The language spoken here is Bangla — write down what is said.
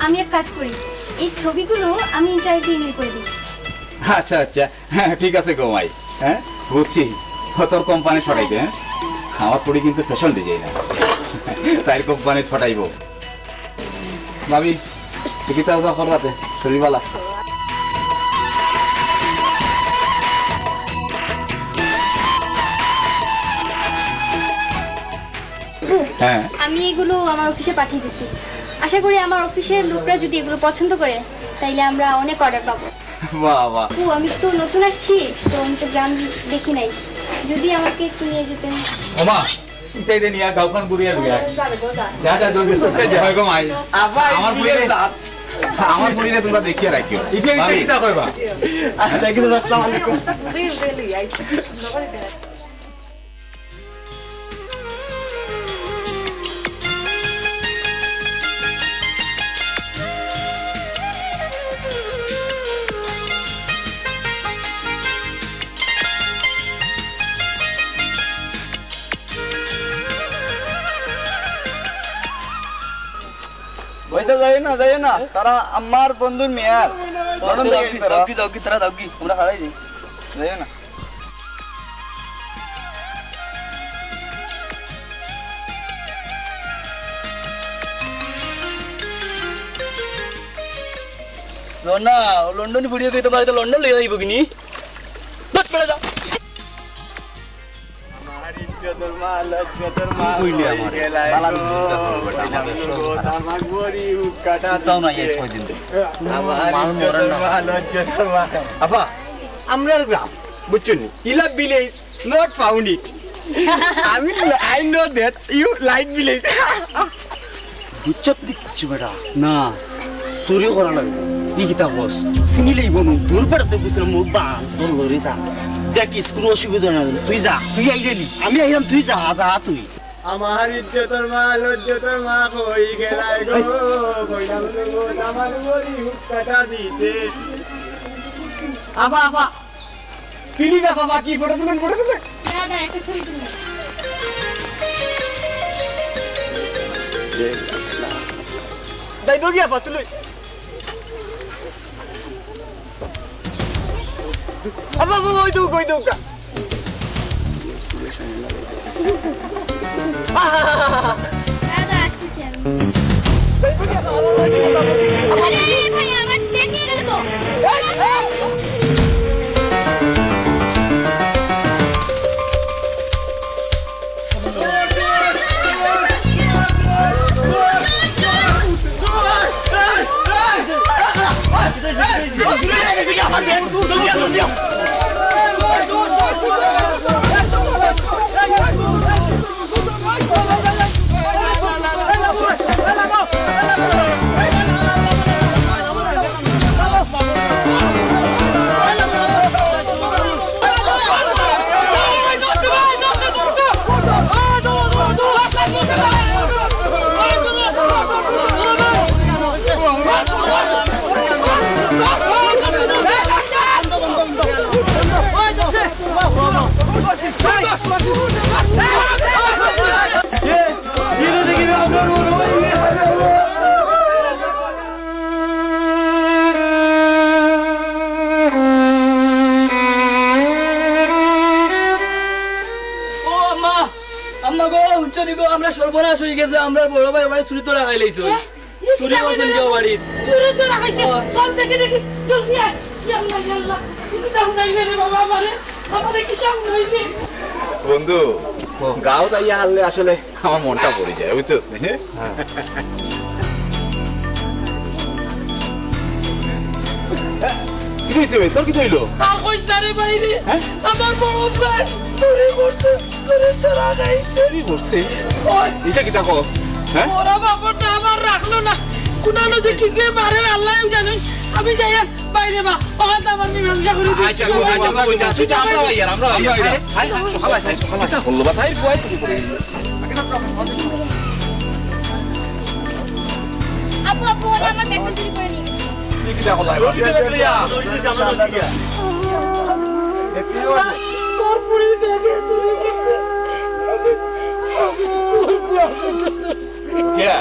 আমি এক কাজ করি, এই ছবিগুলো আমি ইন্টারনেটে ইমেল করে দিই। আচ্ছা আচ্ছা, হ্যাঁ ঠিক আছে গো মাই। হ্যাঁ বুঝছি, তোর কোম্পানি ছড়াইতে। হ্যাঁ আমার পড়ি কিন্তু ফ্যাশন ডিজাইনার, তাই কোম্পানি ছড়াইব। ভাবি টিকিট করবাতে শরীরবালা। হ্যাঁ আমি এগুলো আমার অফিসে পাঠিয়ে দিচ্ছি। আশা করি আমার অফিসের লোকরা যদি এগুলো পছন্দ করে তাইলে আমরা অনেক অর্ডার পাবো। বাহ বাহ। আমি তো নতুন আসছি, তো আমি তো গ্রাম দেখি নাই, যদি আমাকে একটু নিয়ে যেতেন। ওমা চাইতে নিয়া গাওখান গুড়িয়া লইয়া যা যা জলদি করতে যা হয় গো মাই। আমার বুড়িরে আমার বুড়িরে তোমরা দেখিয়া রাখিও। ইতে কিটা কইবা? আচ্ছা কি আসসালামু আলাইকুম। বইতে যাই না তারা আমার বন্ধুর মেয়ার দাওকি আমরা হারাই যাই না। না লন্ডন ভিডিও দিতে পারে তো লন্ডন লিয়ে যাইব কিনি আমরা গ্রাম বুঝছেন, ইলা ভিলেজ নট ফাউন্ড ইট। আমি I know that you like village. বুঝছত দিচ্ছি বেটা না চুরি করা লাগবে ই কিতা বস চিনিলেই বনু দূর বেড়াতে বুঝতে মুখ বা তোর লড়ি যা দেখিস কোনো অসুবিধা না, তুই যা, তুই আইলি আমি আইলাম, তুই যা যা তুই। আমার ইজ্জতের মা লজ্জতের মা কই গেলাই গো, কইলাম গো আমার মরি হুক্কাটা দিতে। আবা আবা প্লিজ বাবা, কি ফটো তুলেন দাদা একটা ছবি তুলুন। দাই নগিয়া পা তুলে। আবা বাবা ওই তো কা দাদা আসতেছি আমি। আরে ভাই আমার ট্রেন নিয়ে গেল তো। আমরা সর্বনাশ হয়ে গেছে, আমরা বড় ভাই বাড়ি চুরি তো রাখাই লাইছো। চুরি করছেন কেউ বাড়ি চুরি তো রাখাইছে, সব দেখে দেখি জলদি আয়। আল্লাহ আল্লাহ তুমি দাও নাই রে বাবা, আমারে কি চাও নাইছে বন্ধু, গাও তাইয়া হারলে আসলে আমার মনটা পড়ে যায়, বুঝছস নি? কি হইছে ভাই, তোর কি হইলো? আর কইছ না রে বাইরে, আমার বড় ভাই চুরি করছে, চুরি তো রাখাইছে। কি করছে? এটা কি তা কস? হ্যাঁ ওরা বাবাটা আমার রাখলো না, কুনানো যে কি কে মারে আল্লাহ জানে। আমি যাই বাইরে মা, ওখানে তো আমার মীমাংসা করে দিচ্ছি। আচ্ছা তুই যা, আমরা ভাই আর আমরা হাই সকাল এটা হলো বা তাই কই আপু ওরা আমার ব্যাগটা চুরি করে নিয়ে গেছে। কি দেখো লাইভ দড়ি দিছে আমার দড়ি দেখছিস তোর পুরি ব্যাগে চুরি করছে। কে